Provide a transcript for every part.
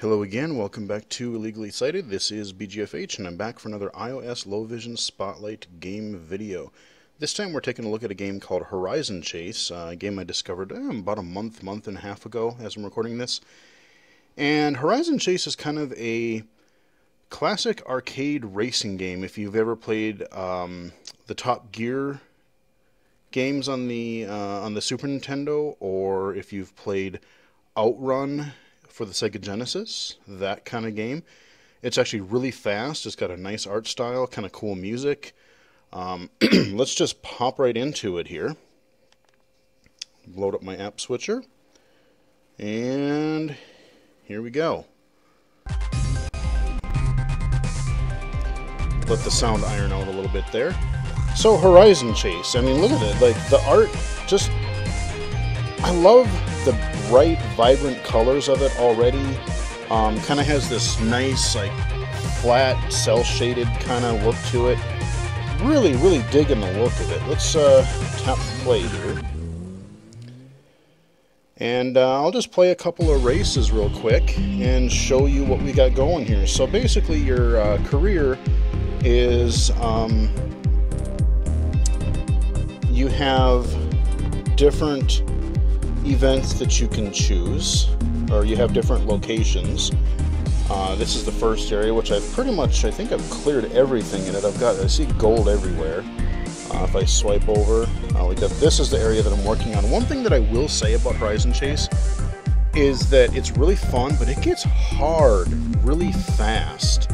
Hello again, welcome back to Illegally Cited. This is BGFH and I'm back for another iOS Low Vision Spotlight game video. This time we're taking a look at a game called Horizon Chase, a game I discovered about a month and a half ago as I'm recording this. And Horizon Chase is kind of a classic arcade racing game. If you've ever played the Top Gear games on the Super Nintendo, or if you've played Outrun for the Sega Genesis, that kind of game. It's actually really fast. It's got a nice art style, kind of cool music. Let's just pop right into it here. Load up my app switcher. And here we go. Let the sound iron out a little bit there. So Horizon Chase, I mean, look at it. Like, the art just... I love the bright, vibrant colors of it already. Kind of has this nice, like, flat, cel-shaded kind of look to it. Really, really digging the look of it. Let's tap play here. And I'll just play a couple of races real quick and show you what we got going here. So basically your career is you have different events that you can choose, or you have different locations. This is the first area, which I've pretty much, I think I've cleared everything in it. I see gold everywhere. If I swipe over, this is the area that I'm working on. One thing that I will say about Horizon Chase is that it's really fun, but it gets hard really fast.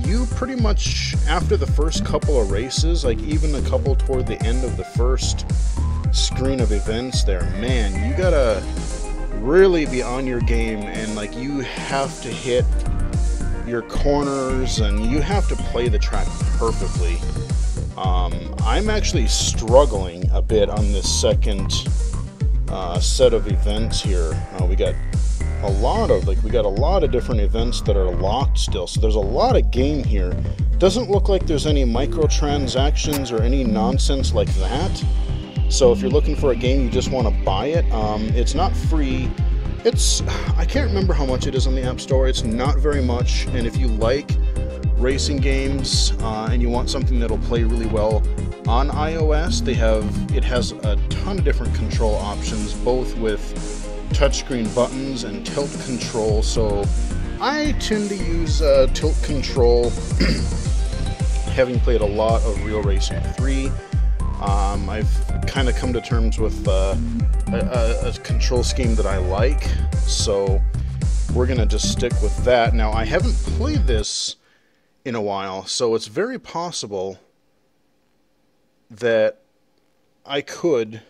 You pretty much, after the first couple of races, like even a couple toward the end of the first screen of events there, man, you gotta really be on your game, and like you have to hit your corners and you have to play the track perfectly. I'm actually struggling a bit on this second set of events here. We got a lot of different events that are locked still, so there's a lot of game here. Doesn't look like there's any microtransactions or any nonsense like that. So if you're looking for a game, you just want to buy it. It's not free. I can't remember how much it is on the App Store. It's not very much. And if you like racing games and you want something that'll play really well on iOS, it has a ton of different control options, both with touchscreen buttons and tilt control. So I tend to use tilt control, having played a lot of Real Racing 3. I've kind of come to terms with a control scheme that I like, so we're going to just stick with that. Now, I haven't played this in a while, so it's very possible that I could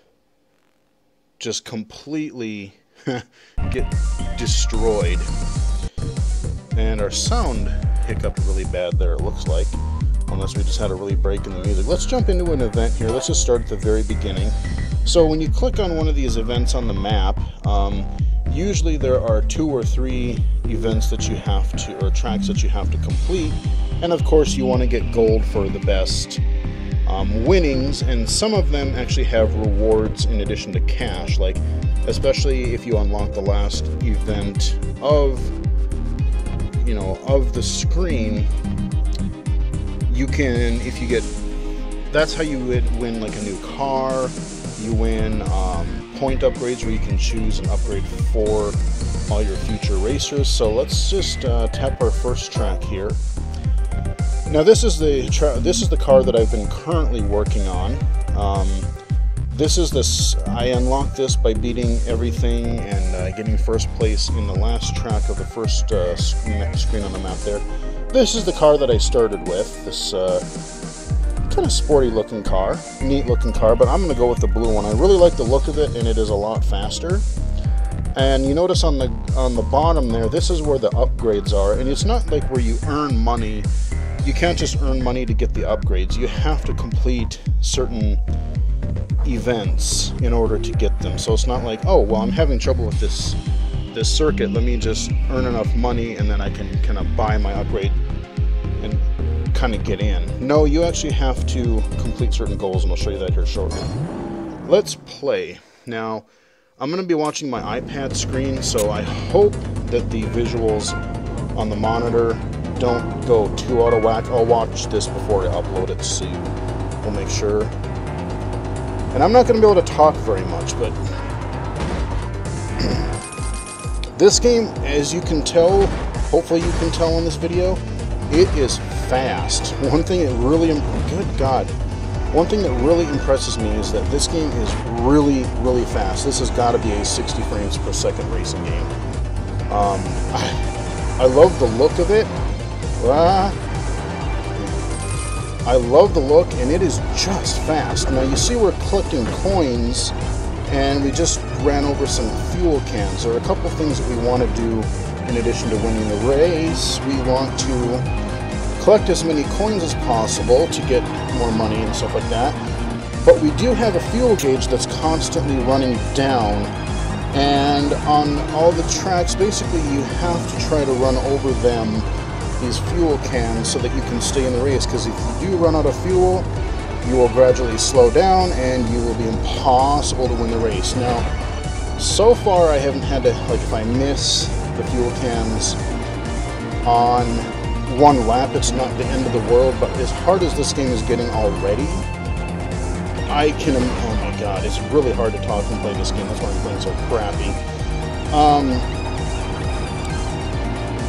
just completely get destroyed. And our sound hiccuped really bad there, it looks like. Unless we just had a really break in the music. Let's jump into an event here. Let's just start at the very beginning. So when you click on one of these events on the map, usually there are 2 or 3 events that you have to, or tracks that you have to complete. And of course you want to get gold for the best winnings, and some of them actually have rewards in addition to cash, like especially if you unlock the last event of the screen. You can, if you get, that's how you would win like a new car. You win point upgrades where you can choose an upgrade for all your future racers. So let's just tap our first track here. Now this is the car that I've been currently working on. I unlocked this by beating everything and getting first place in the last track of the first screen on the map there. This is the car that I started with, this kind of sporty looking car, neat looking car, but I'm going to go with the blue one. I really like the look of it, and it is a lot faster. And you notice on the bottom there, this is where the upgrades are, and it's not like where you earn money. You can't just earn money to get the upgrades. You have to complete certain events in order to get them. So it's not like, oh, well, I'm having trouble with this circuit, let me just earn enough money and then I can kind of buy my upgrade and kind of get in. No, you actually have to complete certain goals, and I'll show you that here shortly. Let's play. Now, I'm going to be watching my iPad screen, so I hope that the visuals on the monitor don't go too out of whack. I'll watch this before I upload it, so we'll make sure. And I'm not going to be able to talk very much, but this game, as you can tell, hopefully you can tell in this video, it is fast. One thing that really, good God, one thing that really impresses me is that this game is really, really fast. This has got to be a 60 frames per second racing game. I love the look of it. I love the look, and it is just fast. Now you see we're collecting coins, and we just ran over some fuel cans. There are a couple things that we want to do in addition to winning the race. We want to collect as many coins as possible to get more money and stuff like that. But we do have a fuel gauge that's constantly running down, and on all the tracks, basically you have to try to run over them, these fuel cans, so that you can stay in the race, because if you do run out of fuel, you will gradually slow down and you will be impossible to win the race. Now, so far I haven't had to, like, if I miss the fuel cans on one lap, it's not the end of the world, but as hard as this game is getting already, I can, oh my god, it's really hard to talk and play this game, that's why I'm playing so crappy.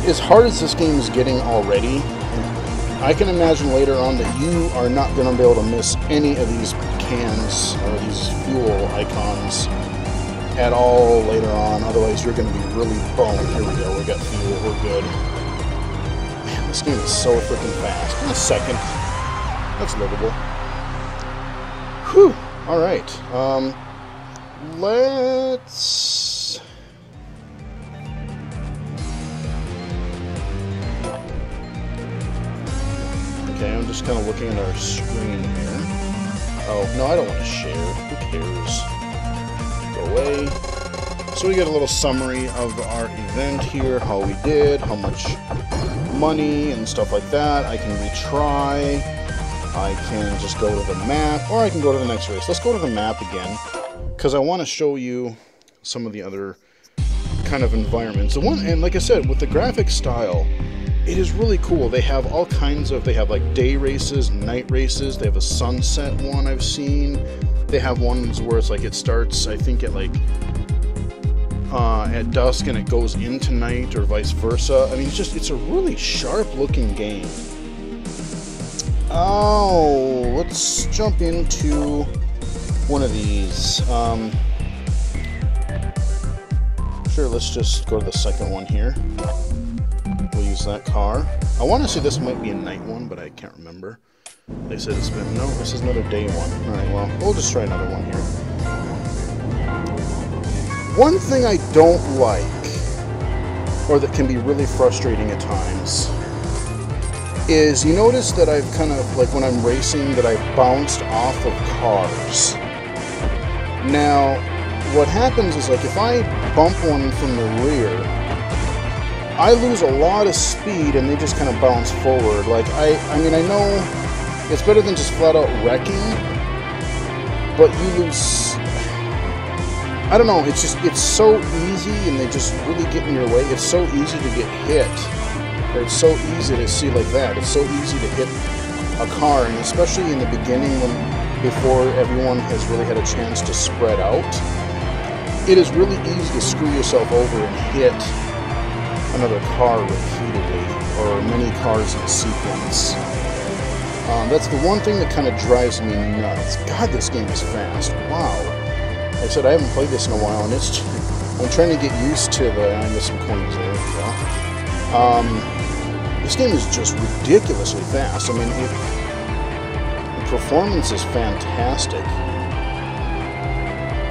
As hard as this game is getting already, I can imagine later on that you are not going to be able to miss any of these cans or these fuel icons at all later on, otherwise you're going to be really boned. Here we go, we got fuel, we're good. Man, this game is so freaking fast. In a second. That's livable. Whew, alright. Let's... Okay, I'm just kind of looking at our screen here. Oh, no, I don't want to share. Who cares? Go away. So we get a little summary of our event here, how we did, how much money and stuff like that. I can retry. I can just go to the map, or I can go to the next race. Let's go to the map again, because I want to show you some of the other kind of environments. The one, and like I said, with the graphic style, it is really cool. They have all kinds of, they have like day races, night races, they have a sunset one I've seen. They have ones where it's like it starts, I think, at like at dusk and it goes into night, or vice versa. I mean, it's a really sharp looking game. Oh, let's jump into one of these. Sure, let's just go to the second one here. We'll use that car. I want to say this might be a night one, but I can't remember. They said it's been... No, this is another day one. Alright, well, we'll just try another one here. One thing I don't like, or that can be really frustrating at times, is you notice that I've kind of, like when I'm racing, that I've bounced off of cars. Now, what happens is, like, if I bump one from the rear, I lose a lot of speed and they just kind of bounce forward. Like, I mean, I know it's better than just flat out wrecking, but you lose... I don't know, it's so easy, and they just really get in your way. It's so easy to get hit, or it's so easy to see like that. It's so easy to hit a car, and especially in the beginning, before everyone has really had a chance to spread out, it is really easy to screw yourself over and hit another car repeatedly, or many cars in sequence. That's the one thing that kind of drives me nuts. God, this game is fast. Wow. Like I said, I haven't played this in a while, and it's... I'm trying to get used to the... I missed some coins there. Yeah. This game is just ridiculously fast. I mean, the performance is fantastic.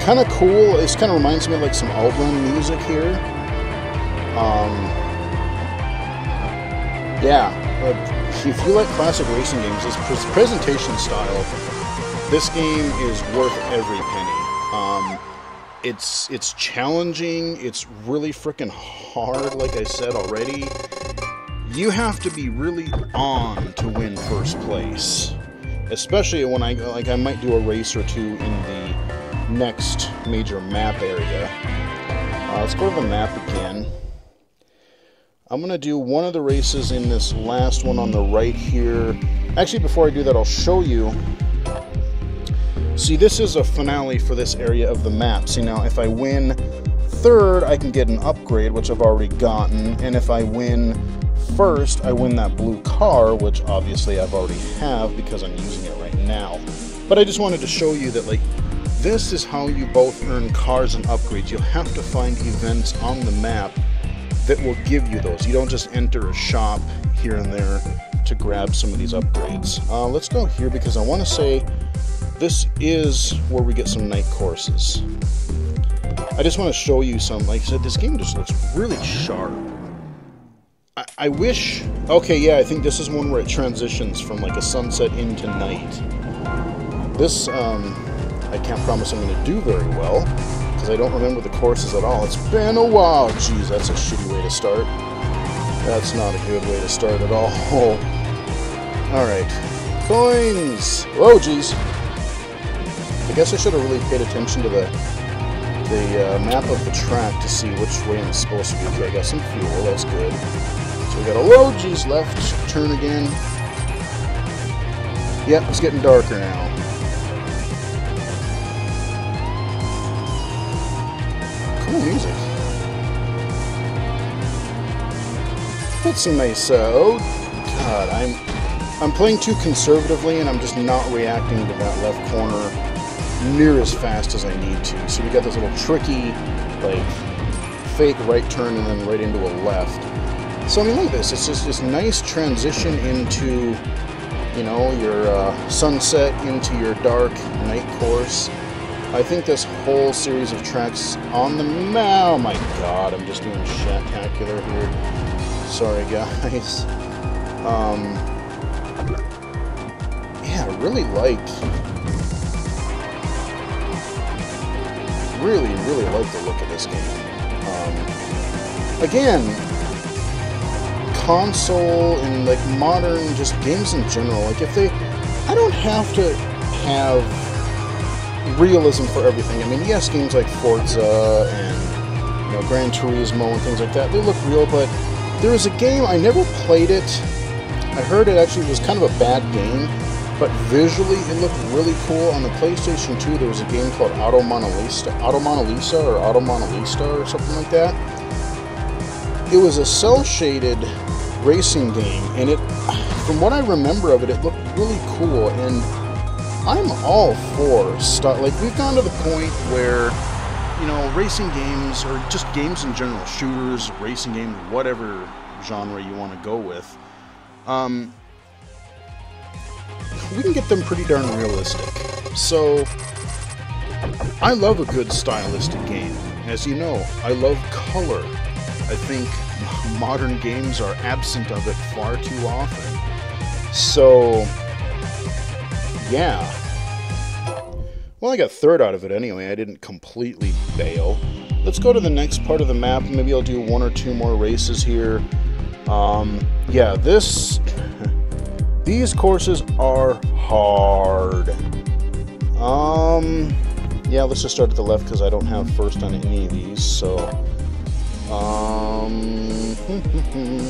Kind of cool. It kind of reminds me of like some Outrun music here. Yeah. If you like classic racing games, this presentation style, this game is worth every penny. It's challenging, it's really freaking hard, like I said already. You have to be really on to win first place. Especially when I might do a race or two in the next major map area. Let's go to the map again. I'm going to do one of the races in this last one on the right here. Actually, before I do that, I'll show you. See, this is a finale for this area of the map. See, now if I win third, I can get an upgrade, which I've already gotten. And if I win first, I win that blue car, which obviously I've already have because I'm using it right now. But I just wanted to show you that, like, this is how you both earn cars and upgrades. You'll have to find events on the map that will give you those. You don't just enter a shop here and there to grab some of these upgrades. Let's go here because I want to say this is where we get some night courses. I just want to show you some. Like I said, this game just looks really sharp. I wish... Okay, yeah, I think this is one where it transitions from like a sunset into night. This, I can't promise I'm going to do very well, because I don't remember the courses at all. It's been a while. Jeez, that's a shitty way to start. That's not a good way to start at all. Alright. Coins! Whoa, jeez. I guess I should have really paid attention to the map of the track to see which way I'm supposed to be. Okay, I got some fuel. That's good. So we got a low, jeez, left turn again. Yep, it's getting darker now. Cool music. That's some nice, oh god, I'm playing too conservatively and I'm just not reacting to that left corner near as fast as I need to. So we got this little tricky, like, fake right turn and then right into a left. So I mean, look at this, it's just this nice transition into, you know, your sunset into your dark night course. I think this whole series of tracks on the map... Oh my god, I'm just doing shatacular here. Sorry, guys. Yeah, I really like... Really like the look of this game. Again, console and like modern just games in general, like if they... I don't have to have realism for everything. I mean, yes, games like Forza and, you know, Gran Turismo and things like that, they look real, but there was a game, I never played it. I heard it actually was kind of a bad game, but visually it looked really cool. On the PlayStation 2, there was a game called Auto Mona Lisa or something like that. It was a cel-shaded racing game, and it, from what I remember of it, it looked really cool, and I'm all for stuff. Like, we've gone to the point where, you know, racing games, or just games in general, shooters, racing games, whatever genre you want to go with, we can get them pretty darn realistic. So, I love a good stylistic game. As you know, I love color. I think modern games are absent of it far too often. So, yeah. Well, I got third out of it anyway. I didn't completely bail. Let's go to the next part of the map. Maybe I'll do one or two more races here. Yeah, these courses are hard. Yeah, let's just start at the left because I don't have first on any of these, so...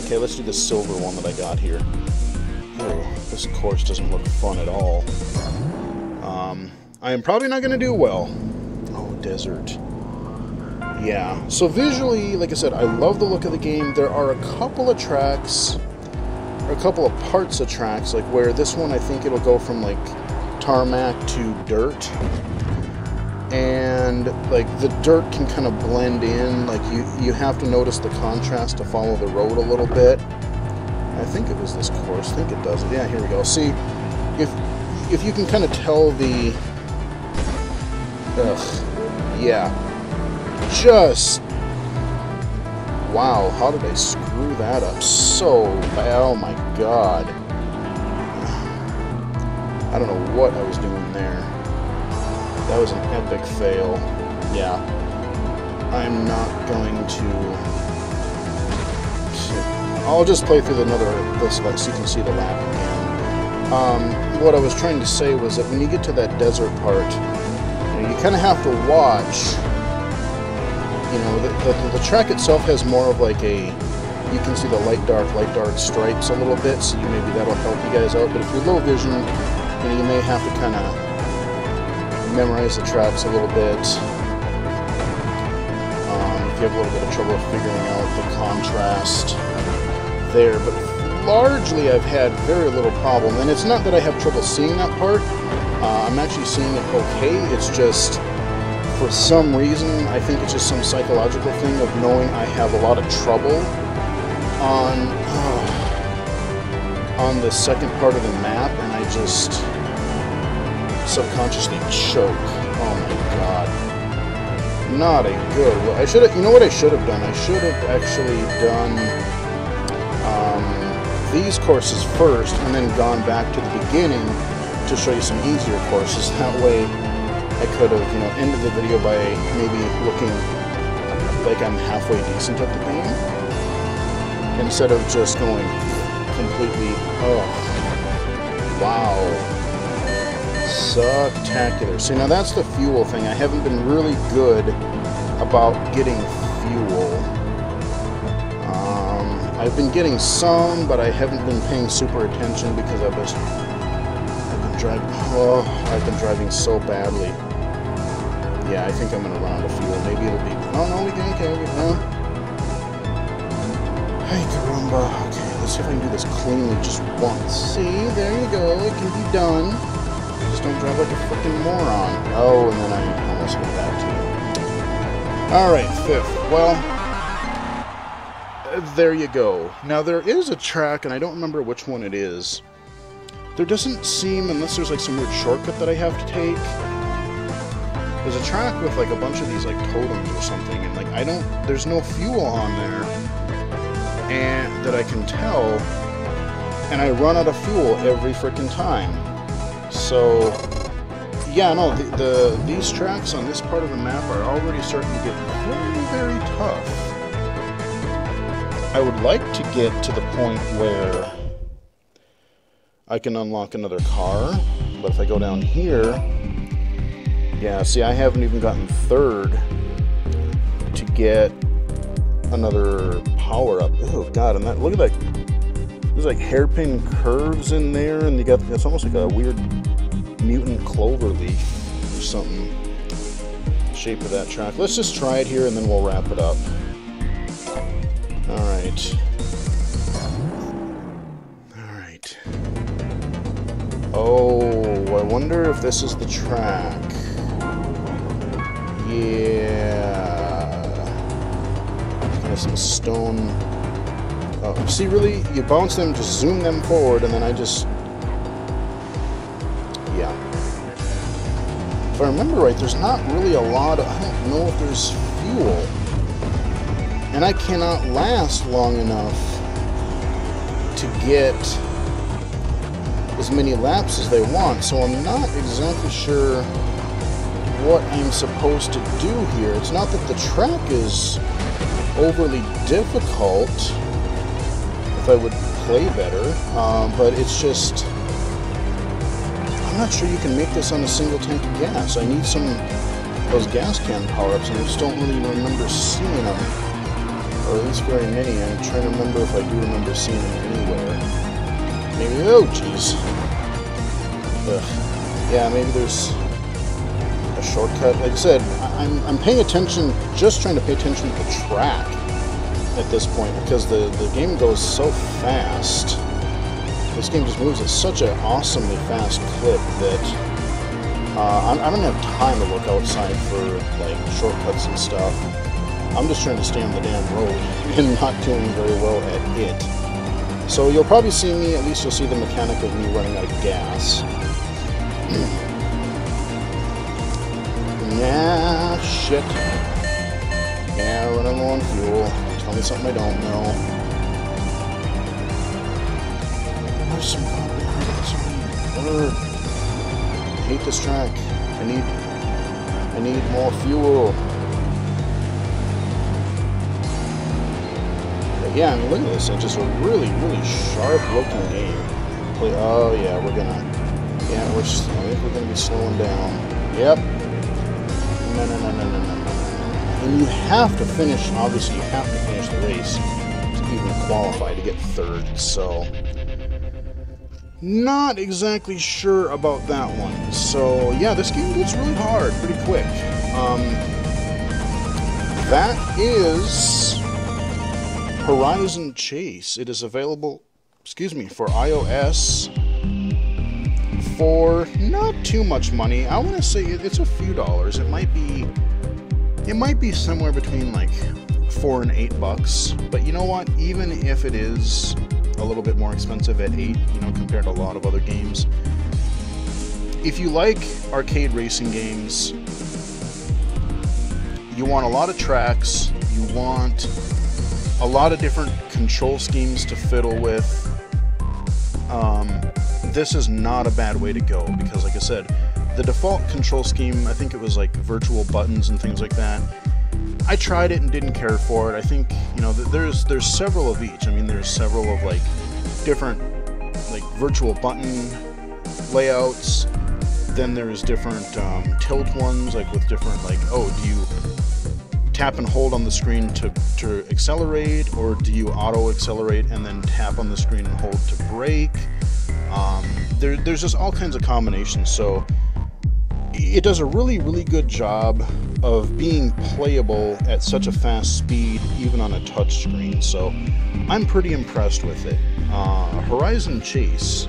okay, let's do the silver one that I got here. Ew, this course doesn't look fun at all. I am probably not going to do well. Oh, desert. Yeah, so visually, like I said, I love the look of the game. There are a couple of tracks, or a couple of parts of tracks, like where this one, I think it'll go from like tarmac to dirt. And like the dirt can kind of blend in, like you have to notice the contrast to follow the road a little bit. I think it was this course. I think it does it. Yeah, here we go. See, if you can kind of tell the... yeah. Just... Wow, how did I screw that up so bad? Oh my god. I don't know what I was doing there. That was an epic fail. Yeah. I'm not going to... I'll just play through this so you can see the lap again. What I was trying to say was that when you get to that desert part, You kind of have to watch. You know, the track itself has more of like a, you can see the light dark stripes a little bit, so maybe that'll help you guys out. But if you're low vision, you know, you may have to kind of memorize the tracks a little bit. If you have a little bit of trouble figuring out the contrast there, but largely I've had very little problem, and it's not that I have trouble seeing that part. I'm actually seeing it okay. It's just, for some reason, I think it's just some psychological thing of knowing I have a lot of trouble on the second part of the map, and I just subconsciously choke. Oh my god. Not a good. I should have, you know what I should have done? I should have actually done these courses first and then gone back to the beginning to show you some easier courses. That way I could have, you know, ended the video by maybe looking like I'm halfway decent at the game, instead of just going completely, oh, wow, spectacular. See, now that's the fuel thing. I haven't been really good about getting fuel. I've been getting some, but I haven't been paying super attention because I've been driving so badly. Yeah, I think I'm gonna run out of fuel. Maybe it'll be, oh no, we can, okay, hey, caramba. Okay, let's see if I can do this cleanly just once. See, there you go, it can be done. Just don't drive like a freaking moron. Oh, and then I almost went back to you. Alright, fifth. Well, there you go. Now, there is a track, and I don't remember which one it is. There doesn't seem, unless there's like some weird shortcut that I have to take, there's a track with like a bunch of these like totems or something, and like there's no fuel on there, and that I can tell, and I run out of fuel every freaking time. So, yeah, no, these tracks on this part of the map are already starting to get very, very tough. I would like to get to the point where I can unlock another car, but if I go down here, yeah, see, I haven't even gotten third to get another power-up. Oh, God, and that, look at that. There's like hairpin curves in there, and you got, it's almost like a weird mutant clover leaf or something. Shape of that track. Let's just try it here, and then we'll wrap it up. Alright. Alright. Oh, I wonder if this is the track. Yeah. Kind of some stone. Oh, see, really, you bounce them, just zoom them forward, and then I just... Yeah. If I remember right, there's not really a lot of... I don't know if there's fuel. And I cannot last long enough to get as many laps as they want, so I'm not exactly sure what I'm supposed to do here. It's not that the track is overly difficult, if I would play better, but it's just, I'm not sure you can make this on a single tank of gas. I need some of those gas can power-ups, and I just don't really remember seeing them. Or at least very many. I'm trying to remember if I do remember seeing them anywhere. Maybe, oh jeez. Yeah, maybe there's a shortcut. Like I said, I'm paying attention, just trying to pay attention to the track at this point, because the game goes so fast. This game just moves at such an awesomely fast clip that I don't have time to look outside for like shortcuts and stuff. I'm just trying to stay on the damn road and not doing very well at it. So you'll probably see me, at least you'll see the mechanic of me running out of gas. Nah, shit. Yeah, running low on fuel. Tell me something I don't know. There's some I hate this track. I need more fuel. Yeah, I mean, look at this. It's just a really, really sharp-looking game. Oh, yeah, I think we're going to be slowing down. Yep. And you have to finish, obviously you have to finish the race to even qualify to get third, so not exactly sure about that one. So yeah, this game gets really hard pretty quick. That is Horizon Chase. It is available, for iOS for not too much money. I want to say it's a few dollars. It might be somewhere between like $4 and $8. But you know what? Even if it is a little bit more expensive at $8, compared to a lot of other games, if you like arcade racing games, you want a lot of tracks, you want a lot of different control schemes to fiddle with, this is not a bad way to go, because like I said, the default control scheme, I think it was like virtual buttons and things like that. I tried it and didn't care for it. I think, there's several of each. I mean, there's several of like different like virtual button layouts. Then there's different tilt ones, like with different like, oh, do you tap and hold on the screen to accelerate, or do you auto accelerate and then tap on the screen and hold to brake? There's just all kinds of combinations, so it does a really, really good job of being playable at such a fast speed, even on a touch screen, so I'm pretty impressed with it. Horizon Chase,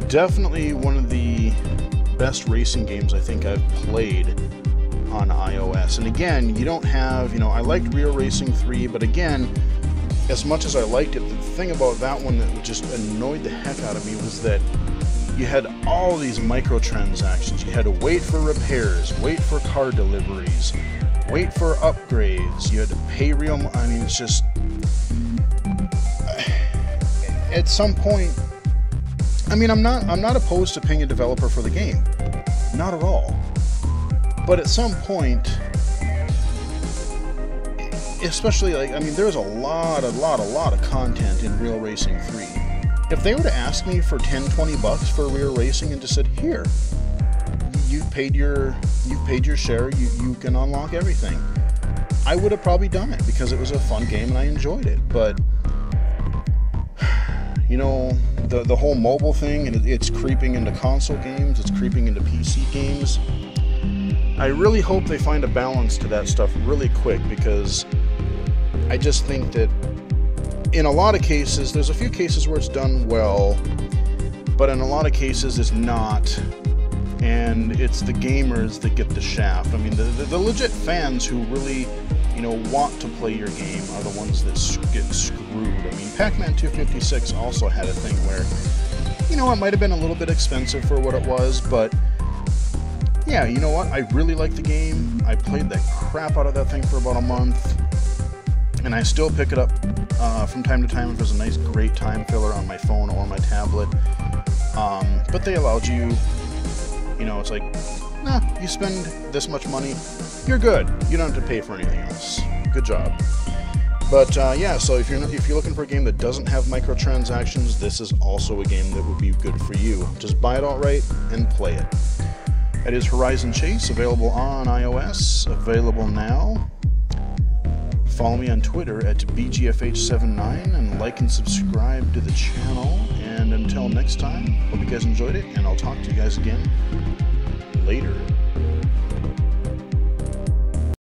definitely one of the best racing games I think I've played on iOS. And again, you don't have, I liked Real Racing 3, but again, as much as I liked it, the thing about that one that just annoyed the heck out of me was that you had all these microtransactions. You had to wait for repairs, wait for car deliveries, wait for upgrades. You had to pay real money. I mean, it's just, at some point, I mean, I'm not opposed to paying a developer for the game, not at all. But at some point, especially like, I mean, there's a lot of content in Real Racing 3. If they were to ask me for $10-20 for Real Racing and just said, here, you've paid your share, you can unlock everything, I would have probably done it because it was a fun game and I enjoyed it. But the whole mobile thing, and it's creeping into console games, it's creeping into PC games. I really hope they find a balance to that stuff really quick, because I just think that in a lot of cases, there's a few cases where it's done well, but in a lot of cases it's not, and it's the gamers that get the shaft. I mean, the legit fans who really, want to play your game are the ones that get screwed. I mean, Pac-Man 256 also had a thing where, it might have been a little bit expensive for what it was, but yeah, you know what? I really like the game. I played the crap out of that thing for about a month, and I still pick it up from time to time if there's a nice, great time filler on my phone or my tablet. But they allowed you, it's like, nah, you spend this much money, you're good. You don't have to pay for anything else. Good job. But yeah, so if you're looking for a game that doesn't have microtransactions, this is also a game that would be good for you. Just buy it outright and play it. It is Horizon Chase, available on iOS, available now. Follow me on Twitter at BGFH79 and like and subscribe to the channel. And until next time, hope you guys enjoyed it, and I'll talk to you guys again later.